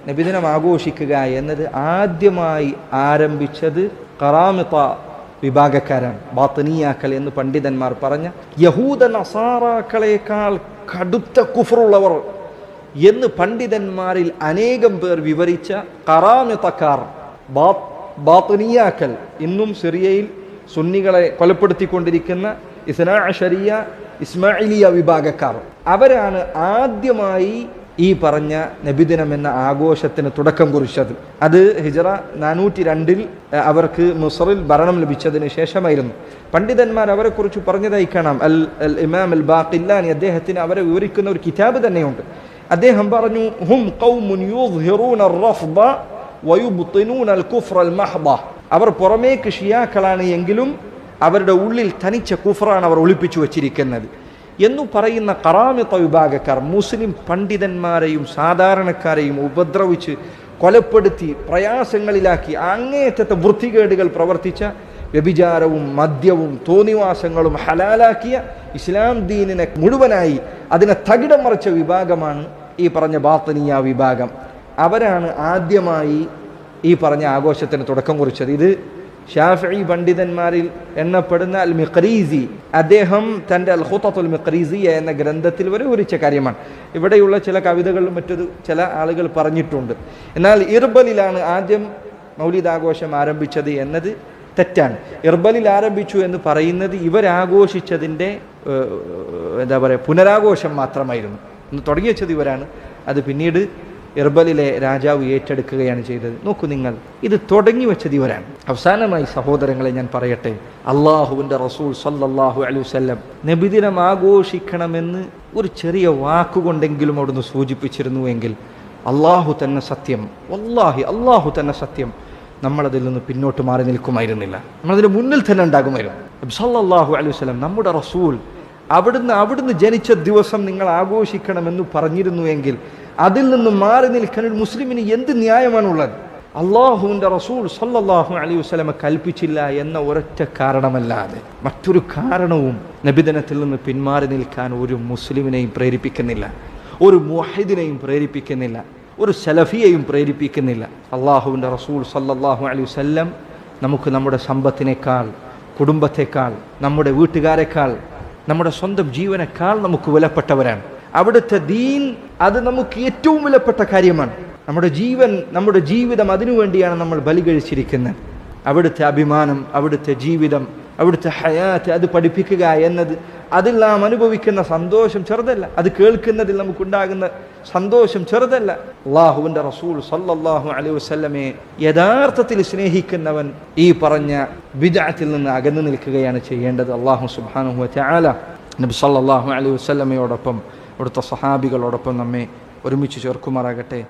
നബിദിനം ആഘോഷിക്കുക എന്നത് ആദ്യമായി ആരംഭിച്ചത് ഖറാമിത്ത വിഭാഗക്കാരാണ്. ബാത്തിനിയാക്കൾ എന്ന് പണ്ഡിതന്മാർ പറഞ്ഞ യഹൂദ നസാറാക്കളേക്കാൾ കടുത്ത കുഫറുള്ളവർ എന്ന് പണ്ഡിതന്മാരിൽ അനേകം പേർ വിവരിച്ച ഖറാമിത്തക്കാർ, ബാത്തിനിയാക്കൾ, ഇന്നും സിറിയയിൽ സുന്നികളെ കൊലപ്പെടുത്തിക്കൊണ്ടിരിക്കുന്ന ഇസ്നാ അശരിയ ഇസ്മായിലിയ വിഭാഗക്കാർ, അവരാണ് ആദ്യമായി ഈ പറഞ്ഞ നബിദിനം എന്ന ആഘോഷത്തിന് തുടക്കം കുറിച്ചത്. അത് ഹിജറ 402 അവർക്ക് മിസ്റിൽ ഭരണം ലഭിച്ചതിന് ശേഷമായിരുന്നു. പണ്ഡിതന്മാർ അവരെക്കുറിച്ച് പറഞ്ഞതായി കാണാം. അൽ ഇമാം അൽ ബാഖില്ലാനി അദ്ദേഹത്തിന് അവരെ വിവരിക്കുന്ന ഒരു കിതാബ് തന്നെയുണ്ട്. അദ്ദേഹം പറഞ്ഞു, ഹും ഖൗമുൻ യുദ്ഹിറൂന അർ-റഫ്ദ വയുബ്തിനൂന അൽ-കുഫ്റ അൽ-മഹ്ദ. അവർ പുറമേക്ക് ഷിയാക്കളാണ് എങ്കിലും അവരുടെ ഉള്ളിൽ തനിച്ച കുഫറാണ് അവർ ഒളിപ്പിച്ചു വച്ചിരിക്കുന്നത് എന്നു പറയുന്ന ഖറാമിത്ത വിഭാഗക്കാർ മുസ്ലിം പണ്ഡിതന്മാരെയും സാധാരണക്കാരെയും ഉപദ്രവിച്ച് കൊലപ്പെടുത്തി പ്രയാസങ്ങളിലാക്കി അങ്ങേയറ്റത്തെ വൃത്തികേടുകൾ പ്രവർത്തിച്ച, വ്യഭിചാരവും മദ്യവും തോന്നിവാസങ്ങളും ഹലാലാക്കിയ, ഇസ്ലാം ദീനിനെ മുഴുവനായി അതിനെ തകിടം മറിച്ച വിഭാഗമാണ് ഈ പറഞ്ഞ ബാത്തിനിയ വിഭാഗം. അവരാണ് ആദ്യമായി ഈ പറഞ്ഞ ആഘോഷത്തിന് തുടക്കം കുറിച്ചത്. ഇത് ഷാഫിഈ പണ്ഡിതന്മാരിൽ എണ്ണപ്പെടുന്ന അൽ മിഖ്രീസി, അദ്ദേഹം തൻ്റെ അൽ ഖുതത്തുൽ മിഖ്രീസിയ എന്ന ഗ്രന്ഥത്തിൽ വിവരിച്ച കാര്യമാണ്. ഇവിടെയുള്ള ചില കവിതകളിലും മറ്റത് ചില ആളുകൾ പറഞ്ഞിട്ടുണ്ട്. എന്നാൽ ഇർബലിലാണ് ആദ്യം മൗലിദാഘോഷം ആരംഭിച്ചത് എന്നത് തെറ്റാണ്. ഇർബലിൽ ആരംഭിച്ചു എന്ന് പറയുന്നത് ഇവരാഘോഷിച്ചതിൻ്റെ എന്താ പറയുക പുനരാഘോഷം മാത്രമായിരുന്നു. ഇന്ന് തുടങ്ങി വെച്ചത് ഇവരാണ്. അത് പിന്നീട് ഇർബലിലെ രാജാവ് ഏറ്റെടുക്കുകയാണ് ചെയ്തത്. നോക്കൂ നിങ്ങൾ, ഇത് തുടങ്ങി വെച്ചത് ഇവരാണ്. അവസാനമായി സഹോദരങ്ങളെ ഞാൻ പറയട്ടെ, അള്ളാഹുവിൻ്റെ റസൂൽ സല്ലല്ലാഹു അലൈഹി വസല്ലം നബിദിനം ആഘോഷിക്കണമെന്ന് ഒരു ചെറിയ വാക്കുകൊണ്ടെങ്കിലും അവിടുന്ന് സൂചിപ്പിച്ചിരുന്നുവെങ്കിൽ അള്ളാഹു തന്നെ സത്യം, വല്ലാഹി അള്ളാഹു തന്നെ സത്യം, നമ്മളതിൽ നിന്ന് പിന്നോട്ട് മാറി നിൽക്കുമായിരുന്നില്ല. നമ്മളതിന് മുന്നിൽ തന്നെ ഉണ്ടാകുമായിരുന്നു. നബി സല്ലല്ലാഹു അലൈഹി വസല്ലം നമ്മുടെ റസൂൽ അവിടുന്ന് ജനിച്ച ദിവസം നിങ്ങൾ ആഘോഷിക്കണമെന്ന് പറഞ്ഞിരുന്നുവെങ്കിൽ അതിൽ നിന്ന് മാറി നിൽക്കാൻ ഒരു മുസ്ലിമിന് എന്ത് ന്യായമാണുള്ളത്? അള്ളാഹുവിൻ്റെ റസൂൽ സല്ലല്ലാഹു അലൈഹി വസല്ലം കൽപ്പിച്ചില്ല എന്ന ഒരൊറ്റ കാരണമല്ലാതെ മറ്റൊരു കാരണവും നബിദിനത്തിൽ നിന്ന് പിന്മാറി നിൽക്കാൻ ഒരു മുസ്ലിമിനെയും പ്രേരിപ്പിക്കുന്നില്ല, ഒരു മുവഹിദിനെയും പ്രേരിപ്പിക്കുന്നില്ല, ഒരു സലഫിയെയും പ്രേരിപ്പിക്കുന്നില്ല. അള്ളാഹുവിൻ്റെ റസൂൽ സല്ലല്ലാഹു അലൈഹി വസല്ലം നമുക്ക് നമ്മുടെ സമ്പത്തിനേക്കാൾ, കുടുംബത്തെക്കാൾ, നമ്മുടെ വീട്ടുകാരെക്കാൾ, നമ്മുടെ സ്വന്തം ജീവനേക്കാൾ നമുക്ക് വിലപ്പെട്ടവരാണ്. അവിടുത്തെ ദീൻ അത് നമുക്ക് ഏറ്റവും വിലപ്പെട്ട കാര്യമാണ്. നമ്മുടെ ജീവൻ, നമ്മുടെ ജീവിതം അതിനുവേണ്ടിയാണ് നമ്മൾ ബലി കഴിച്ചിരിക്കുന്നത്. അവിടുത്തെ അഭിമാനം, അവിടുത്തെ ജീവിതം, അവിടുത്തെ ഹയാത്ത് അത് പഠിപ്പിക്കുക എന്നത്, അതിൽ നാം അനുഭവിക്കുന്ന സന്തോഷം ചെറുതല്ല. അത് കേൾക്കുന്നതിൽ നമുക്കുണ്ടാകുന്ന സന്തോഷം ചെറുതല്ല. അള്ളാഹുവിൻ്റെ റസൂൽ സല്ലല്ലാഹു അലൈഹി വസല്ലമയെ യഥാർത്ഥത്തിൽ സ്നേഹിക്കുന്നവൻ ഈ പറഞ്ഞ ബിദ്അത്തിൽ നിന്ന് അകന്നു നിൽക്കുകയാണ് ചെയ്യേണ്ടത്. അള്ളാഹു സുബ്ഹാനഹു വ തആല നബി സല്ലല്ലാഹു അലൈഹി വസല്ലമയോടൊപ്പം അവിടുത്തെ സഹാബികളോടൊപ്പം നമ്മെ ഒരുമിച്ച് ചേർക്കുമാറാകട്ടെ.